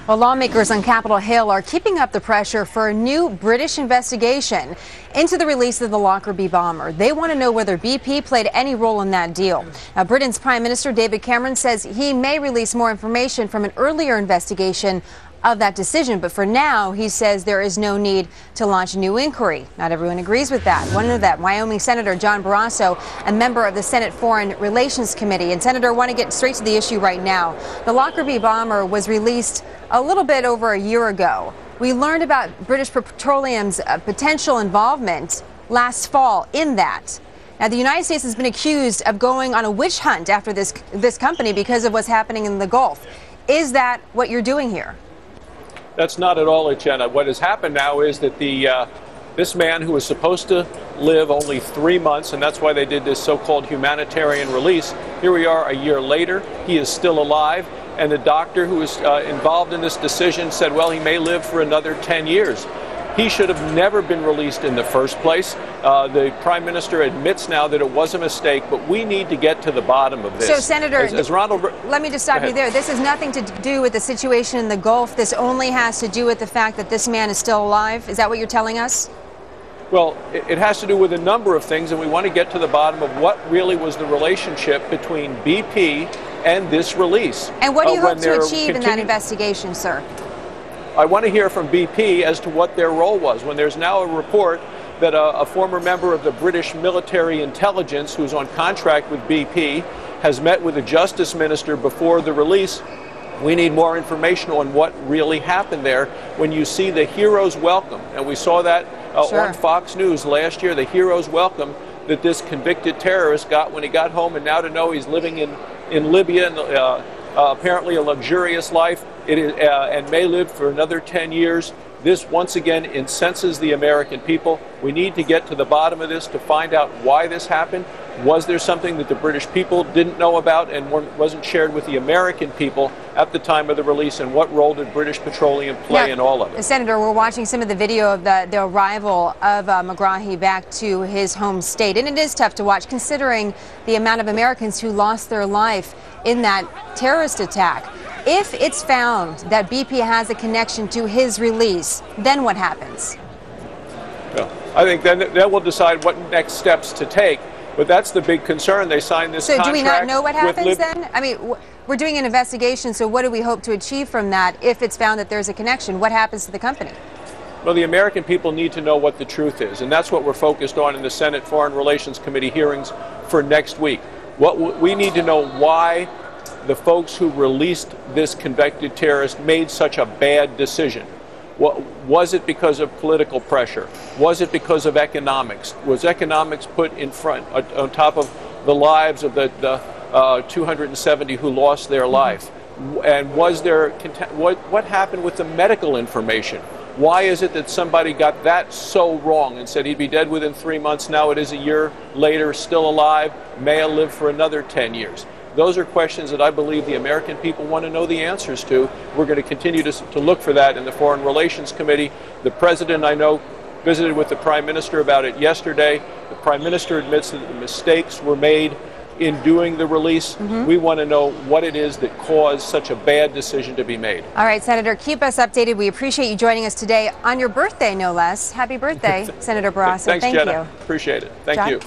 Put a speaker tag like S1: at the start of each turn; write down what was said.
S1: Well, lawmakers on Capitol Hill are keeping up the pressure for a new British investigation into the release of the Lockerbie bomber. They want to know whether BP played any role in that deal. Now, Britain's Prime Minister David Cameron says he may release more information from an earlier investigation of that decision, but for now, he says there is no need to launch a new inquiry. Not everyone agrees with that. One of them, Wyoming Senator John Barrasso, a member of the Senate Foreign Relations Committee. And Senator, I want to get straight to the issue right now. The Lockerbie bomber was released a little bit over a year ago. We learned about British Petroleum's potential involvement last fall in that. Now, the United States has been accused of going on a witch hunt after this company because of what's happening in the Gulf. Is that what you're doing here?
S2: That's not at all it, Jenna. What has happened now is that this man who was supposed to live only 3 months, and that's why they did this so-called humanitarian release, here we are a year later, he is still alive, and the doctor who was involved in this decision said, well, he may live for another 10 years. He should have never been released in the first place. The Prime Minister admits now that it was a mistake, but we need to get to the bottom of this.
S1: So, Senator, let me just stop you there. This has nothing to do with the situation in the Gulf. This only has to do with the fact that this man is still alive. Is that what you're telling us?
S2: Well, it has to do with a number of things, and we want to get to the bottom of what really was the relationship between BP and this release.
S1: And what do you hope to achieve in that investigation, sir?
S2: I want to hear from BP as to what their role was. When there's now a report that a former member of the British military intelligence who's on contract with BP has met with the Justice Minister before the release, we need more information on what really happened there. When you see the hero's welcome, and we saw that on Fox News last year, the hero's welcome that this convicted terrorist got when he got home, and now to know he's living in Libya and apparently a luxurious life, and may live for another 10 years. This once again incenses the American people. We need to get to the bottom of this to find out why this happened. Was there something that the British people didn't know about and wasn't shared with the American people at the time of the release, and what role did British Petroleum play in all of it?
S1: Senator, we're watching some of the video of the arrival of Megrahi back to his home state, and it is tough to watch considering the amount of Americans who lost their life in that terrorist attack. If it's found that BP has a connection to his release, then what happens?
S2: Well, I think then that will decide what next steps to take. But that's the big concern. They signed this contract.
S1: So do we not know what happens then? I mean, we're doing an investigation, so what do we hope to achieve from that if it's found that there's a connection? What happens to the company?
S2: Well, the American people need to know what the truth is, and that's what we're focused on in the Senate Foreign Relations Committee hearings for next week. We need to know why the folks who released this convicted terrorist made such a bad decision. Was it because of political pressure? Was it because of economics? Was economics put in front, on top of the lives of the 270 who lost their life? And was there, what happened with the medical information? Why is it that somebody got that so wrong and said he'd be dead within 3 months? Now it is a year later, still alive, may live for another 10 years. Those are questions that I believe the American people want to know the answers to. We're going to continue to look for that in the Foreign Relations Committee. The President, I know, visited with the Prime Minister about it yesterday. The Prime Minister admits that the mistakes were made in doing the release. We want to know what it is that caused such a bad decision to be made.
S1: All right, Senator, keep us updated. We appreciate you joining us today on your birthday, no less. Happy birthday, Senator Barrasso.
S2: Thanks,
S1: Thank
S2: Jenna.
S1: you.
S2: Appreciate it. Thank you.